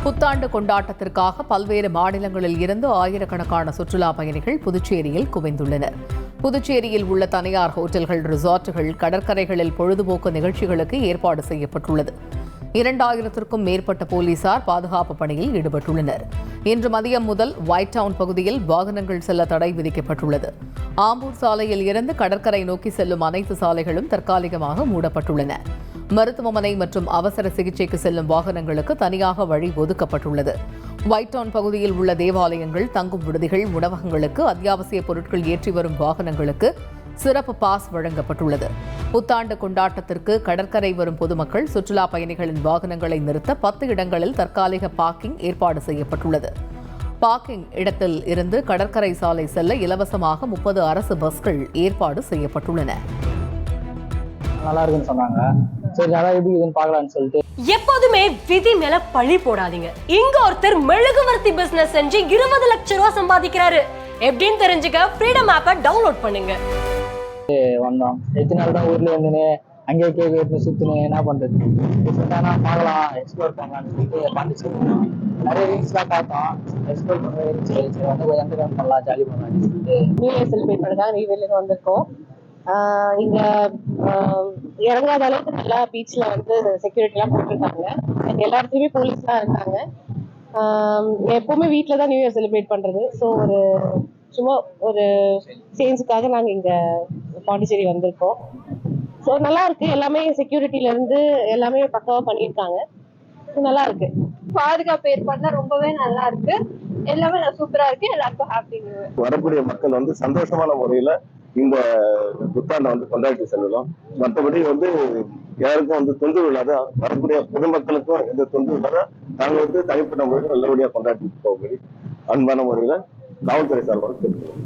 புத்தாண்டு கொண்டாட்டத்திற்காக பல்வேறு மாநிலங்களில் இருந்து ஆயிரக்கணக்கான சுற்றுலா பயணிகள் புதுச்சேரியில் குவிந்துள்ளனர். புதுச்சேரியில் உள்ள தனியார் ஹோட்டல்கள், ரிசார்ட்டுகள், கடற்கரைகளில் பொழுதுபோக்கு நிகழ்ச்சிகளுக்கு ஏற்பாடு செய்யப்பட்டுள்ளது. 2000க்கும் மேற்பட்ட போலீசார் பாதுகாப்பு பணியில் ஈடுபட்டுள்ளனர். இன்று மதியம் முதல் ஒயிட் டவுன் பகுதியில் வாகனங்கள் செல்ல தடை விதிக்கப்பட்டுள்ளது. ஆம்பூர் சாலையில் இருந்து கடற்கரை நோக்கி செல்லும் அனைத்து சாலைகளும் தற்காலிகமாக மூடப்பட்டுள்ளன. மருத்துவமனை மற்றும் அவசர சிகிச்சைக்கு செல்லும் வாகனங்களுக்கு தனியாக வழி ஒதுக்கப்பட்டுள்ளது. ஒயிட் டவுன் பகுதியில் உள்ள தேவாலயங்கள், தங்கும் விடுதிகள், உணவகங்களுக்கு அத்தியாவசிய பொருட்கள் ஏற்றி வரும் வாகனங்களுக்கு சிறப்பு பாஸ் வழங்கப்பட்டுள்ளது. புத்தாண்டு கொண்டாட்டத்திற்கு கடற்கரை வரும் பொதுமக்கள், சுற்றுலா பயணிகளின் வாகனங்களை நிறுத்த 10 இடங்களில் தற்காலிக பார்க்கிங் ஏற்பாடு செய்யப்பட்டுள்ளது. பார்க்கிங் இடத்தில் இருந்து கடற்கரை சாலை செல்ல இலவசமாக 30 அரசு பஸ்கள் ஏற்பாடு செய்யப்பட்டுள்ளன. நல்லா இருக்குன்னு சொன்னாங்க. சரி, அதான் எப்படி இதுன்னு பார்க்கலாம்னு சொல்லிட்டு. எப்போதுமே விதி மேல பழி போடாதீங்க. இங்க ஒருத்தர் மெழுகுவர்த்தி பிசினஸ் செஞ்சு 20 லட்சம் ரூபாய் சம்பாதிக்கிறாரு. எப்படின்னு தெரிஞ்சுக்க ஃப்ரீடம் ஆப்பை டவுன்லோட் பண்ணுங்க. வந்தோம், எத்தனை நாள் தான் ஊர்ல இருந்துன்னு அங்கே கேட்டு சுத்துனேன். என்ன பண்றது, பார்க்கலாம், எக்ஸ்ப்ளோர் பண்ணலாம்னு சொல்லிட்டு பாண்டிச்சேரி நிறைய ரீல்ஸ்லாம் பார்த்தோம். எக்ஸ்ப்ளோர் பண்ணுறது சரி வந்து கொஞ்சம் என்டர்டைன் பண்ணலாம், ஜாலி பண்ணலாம்னு சொல்லிட்டு நியூ இயர் செலிப்ரேட் பண்ணதான் நெய்வேலியில வந்திருக்கோம். இங்க இறங்காத அளவுக்கு நல்லா பீச்ல வந்து செக்யூரிட்டி எல்லாம் போட்டிருக்காங்க. எல்லா இடத்துலயுமே போலீஸ் தான் இருக்காங்க. எப்பவுமே வீட்டுல தான் நியூ இயர் செலிப்ரேட் பண்றது. ஸோ சும்மா ஒரு சேஞ்சுக்காக நாங்க இங்க பாண்டிச்சேரி வந்திருக்கோம். ஸோ நல்லா இருக்கு, எல்லாமே செக்யூரிட்டில இருந்து எல்லாமே பக்காவா பண்ணியிருக்காங்க. நல்லா இருக்கு, பாதுகாப்பு ஏற்பாடுனா ரொம்பவே நல்லா இருக்கு. எல்லாமே சூப்பரா இருக்கு. எல்லாருக்கும் ஹாப்பி. வரக்கூடிய மக்கள் வந்து சந்தோஷமான முறையில இந்த புத்தாண்டை கொண்டாடி செல்லலாம். மற்றபடி யாருக்கும் தொந்தரவு இல்லாத, வரக்கூடிய பொதுமக்களுக்கும் எந்த தொந்தரவு இல்லாத நாங்கள் தனிப்பட்ட முறையில் நல்லபடியா கொண்டாடி போகும்படி அன்பான முறையில காவல்துறை சார்பாக தெரிவிக்கிறோம்.